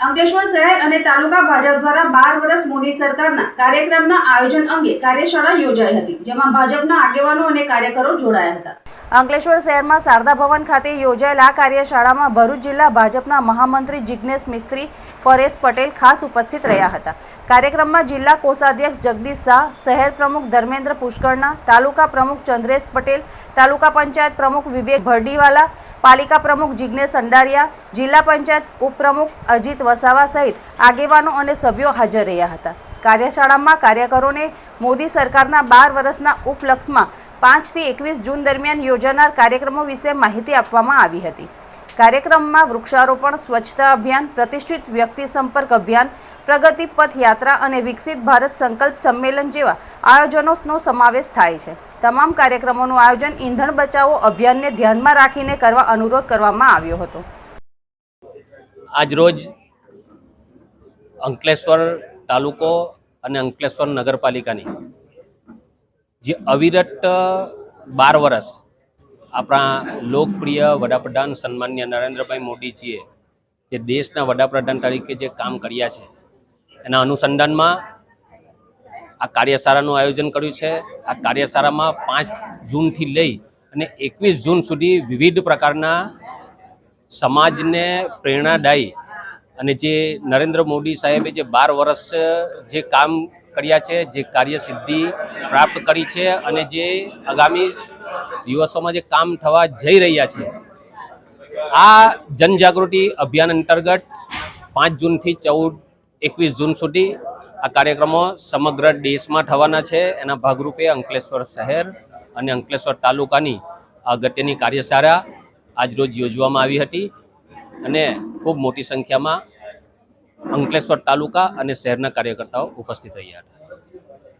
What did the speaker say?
અંકલેશ્વર શહેર અને તાલુકા ભાજપ દ્વારા 12 વર્ષ મોદી સરકારના કાર્યક્રમના આયોજન અંગે કાર્યશાળા યોજાઈ હતી, જેમાં ભાજપના આગેવાનો અને કાર્યકરો જોડાયા હતા। અંકલેશ્વર શહેરમાં શારદા ભવન ખાતે યોજાયેલ આ કાર્યશાળામાં ભરૂચ જિલ્લા ભાજપના મહામંત્રી જિગ્નેશ મિસ્ત્રી, પરેશ પટેલ ખાસ ઉપસ્થિત રહ્યા હતા। કાર્યક્રમમાં જિલ્લા કોષાધ્યક્ષ જગદીશ શાહ, શહેર પ્રમુખ ધર્મેન્દ્ર પુષ્કરના, તાલુકા પ્રમુખ ચંદ્રેશ પટેલ, તાલુકા પંચાયત પ્રમુખ વિવેક ભરડીવાલા, પાલિકા પ્રમુખ જિગ્નેશ અંડારિયા, જિલ્લા પંચાયત ઉપપ્રમુખ અજીત વસાવા સહિત આગેવાનો અને સભ્યો હાજર રહ્યા હતા। કાર્યશાળામાં કાર્યકરોને મોદી સરકારના 12 વર્ષના ઉપલક્ષમાં 5 થી 21 જૂન દરમિયાન યોજાનાર કાર્યક્રમો વિશે માહિતી આપવામાં આવી હતી। કાર્યક્રમમાં વૃક્ષારોપણ, સ્વચ્છતા અભિયાન, પ્રતિષ્ઠિત વ્યક્તિ સંપર્ક અભિયાન, પ્રગતિ પથ યાત્રા અને વિકસિત ભારત સંકલ્પ સંમેલન જેવા આયોજનોનો સમાવેશ થાય છે। તમામ કાર્યક્રમોનું આયોજન ઈંધણ બચાવો અભિયાનને ધ્યાનમાં રાખીને કરવા અનુરોધ કરવામાં આવ્યો હતો। આજરોજ અંકલેશ્વર તાલુકો અને અંકલેશ્વર નગરપાલિકાની જે અવિરત 12 વર્ષ આપણા લોકપ્રિય વડાપ્રધાન સન્માનીય નરેન્દ્રભાઈ મોદીજીએ જે દેશના વડાપ્રધાન તરીકે જે કામ કર્યા છે એના અનુસંધાનમાં આ કાર્યશાળાનું આયોજન કર્યું છે। આ કાર્યશાળામાં 5 જૂનથી લઈ અને 21 જૂન સુધી વિવિધ પ્રકારના સમાજને પ્રેરણાદાયી અને જે નરેન્દ્ર મોદી સાહેબે જે 12 વર્ષ જે કામ કર્યા છે, જે કાર્યસિદ્ધિ પ્રાપ્ત કરી છે અને જે આગામી દિવસોમાં જે કામ થવા જઈ રહ્યા છે, આ જનજાગૃતિ અભિયાન અંતર્ગત 5 જૂનથી 21 જૂન સુધી આ કાર્યક્રમો સમગ્ર દેશમાં થવાના છે। એના ભાગરૂપે અંકલેશ્વર શહેર અને અંકલેશ્વર તાલુકાની અગત્યની કાર્યશાળા આજરોજ યોજવામાં આવી હતી અને ખૂબ મોટી સંખ્યામાં અંકલેશ્વર તાલુકા અને શહેરના કાર્યકર્તાઓ ઉપસ્થિત રહ્યા હતા।